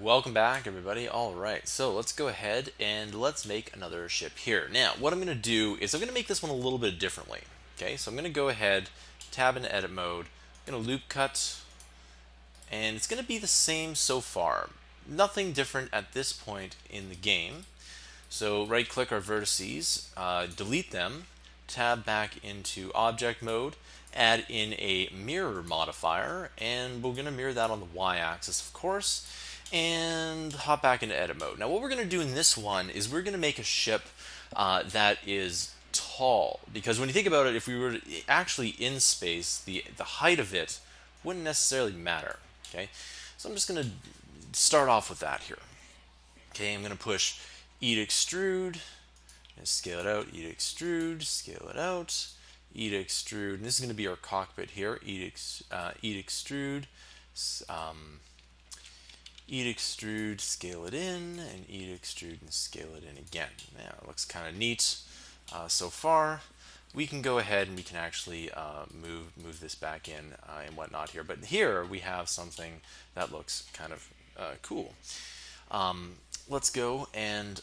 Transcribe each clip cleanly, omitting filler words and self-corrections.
Welcome back, everybody. All right, so let's go ahead and let's make another ship here. Now, what I'm going to do is I'm going to make this one a little bit differently. Okay, so I'm going to go ahead, tab into edit mode, I'm going to loop cut, and it's going to be the same so far. Nothing different at this point in the game. So right click our vertices, delete them, tab back into object mode, add in a mirror modifier, and we're going to mirror that on the y-axis, of course, and hop back into edit mode. Now what we're going to do in this one is we're going to make a ship that is tall, because when you think about it, if we were actually in space, the height of it wouldn't necessarily matter. Okay, so I'm just going to start off with that here. Okay, I'm going to push E to extrude, and scale it out, E to extrude, scale it out, E to extrude, and this is going to be our cockpit here, E to extrude, E to extrude, scale it in, and E to extrude and scale it in again. Now, it looks kind of neat so far. We can go ahead and we can actually move this back in and whatnot here. But here we have something that looks kind of cool. Let's go and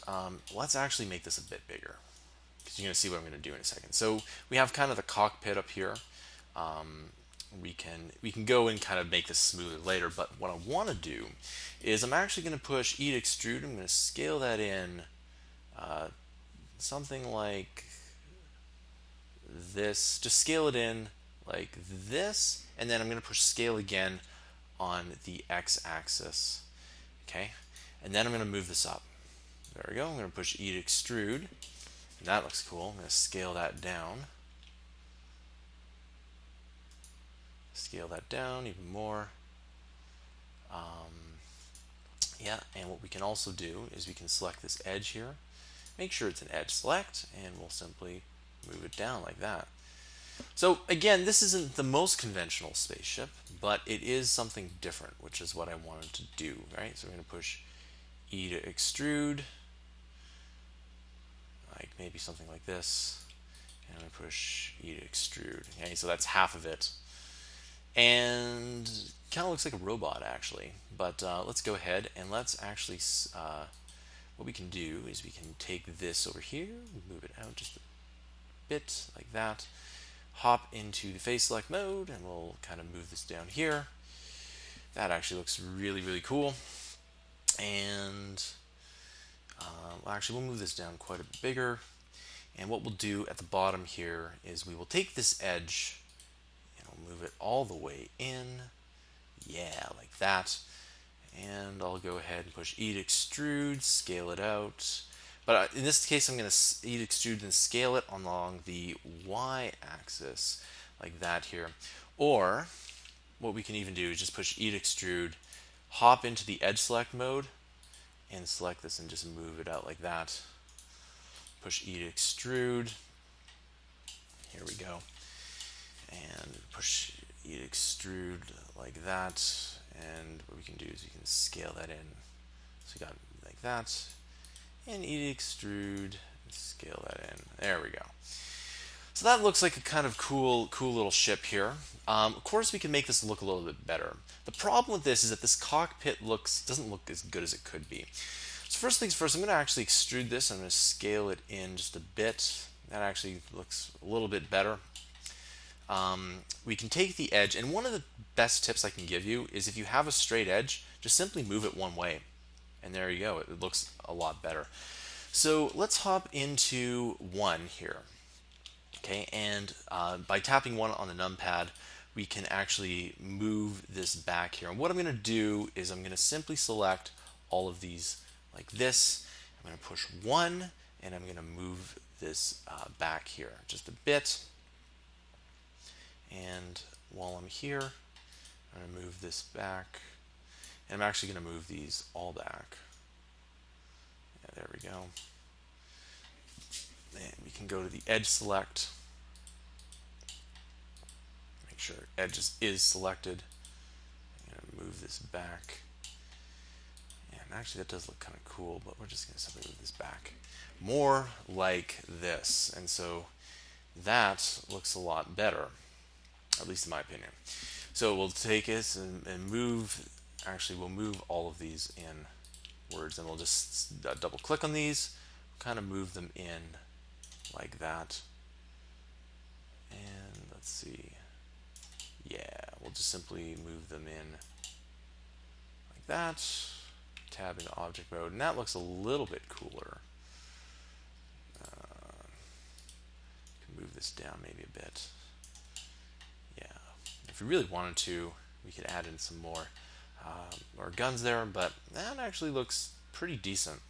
let's actually make this a bit bigger, because you're going to see what I'm going to do in a second. So we have kind of the cockpit up here. We can go and kind of make this smoother later, but what I want to do is I'm actually going to push E to extrude. I'm going to scale that in something like this. Just scale it in like this, and then I'm going to push scale again on the x-axis. Okay, and then I'm going to move this up. There we go. I'm going to push E to extrude, and that looks cool. I'm going to scale that down. Scale that down even more. Yeah, and what we can also do is we can select this edge here. Make sure it's an edge select, and we'll simply move it down like that. So again, this isn't the most conventional spaceship, but it is something different, which is what I wanted to do, right? So we're going to push E to extrude, like maybe something like this, and I'm going to push E to extrude. Okay, so that's half of it. And kind of looks like a robot actually, but let's go ahead and let's actually what we can do is we can take this over here, move it out just a bit like that, hop into the face select mode, and we'll kind of move this down here. That actually looks really cool. And we'll move this down quite a bit bigger, and what we'll do at the bottom here is we will take this edge, move it all the way in, yeah, like that, and I'll go ahead and push E to extrude, scale it out, but in this case I'm going to E to extrude and scale it along the y-axis like that here. Or what we can even do is just push E to extrude, hop into the edge select mode, and select this and just move it out like that. Push E to extrude, here we go, and push E to extrude like that, and what we can do is we can scale that in. So we got like that, and E to extrude, scale that in. There we go. So that looks like a kind of cool little ship here. Of course, we can make this look a little bit better. The problem with this is that this cockpit doesn't look as good as it could be. So first things first, I'm going to actually extrude this. I'm going to scale it in just a bit. That actually looks a little bit better. We can take the edge, and one of the best tips I can give you is if you have a straight edge, just simply move it one way, and there you go. It looks a lot better. So let's hop into 1 here. Okay, and by tapping 1 on the numpad, we can actually move this back here. And what I'm going to do is I'm going to simply select all of these like this. I'm going to push 1, and I'm going to move this back here just a bit. And while I'm here, I'm going to move this back, and I'm actually going to move these all back. Yeah, there we go. And we can go to the edge select, make sure edge is selected. I'm going to move this back, and actually that does look kind of cool, but we're just going to simply move this back more like this, and so that looks a lot better, at least in my opinion. So we'll take this and move actually we'll move all of these in words, and we'll just double click on these, kind of move them in like that. And let's see, yeah, we'll just simply move them in like that. Tab into object mode, and that looks a little bit cooler. Can move this down maybe a bit. Yeah, if we really wanted to, we could add in some more guns there, but that actually looks pretty decent.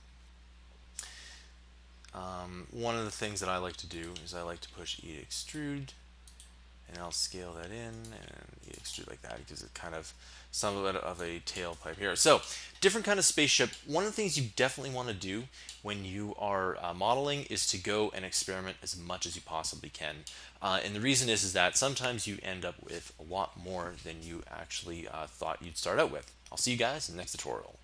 One of the things that I like to do is I like to push E to extrude, and I'll scale that in and E to extrude like that. It gives it kind of some of a tailpipe here. So different kind of spaceship. One of the things you definitely want to do when you are modeling is to go and experiment as much as you possibly can. And the reason is that sometimes you end up with a lot more than you actually thought you'd start out with. I'll see you guys in the next tutorial.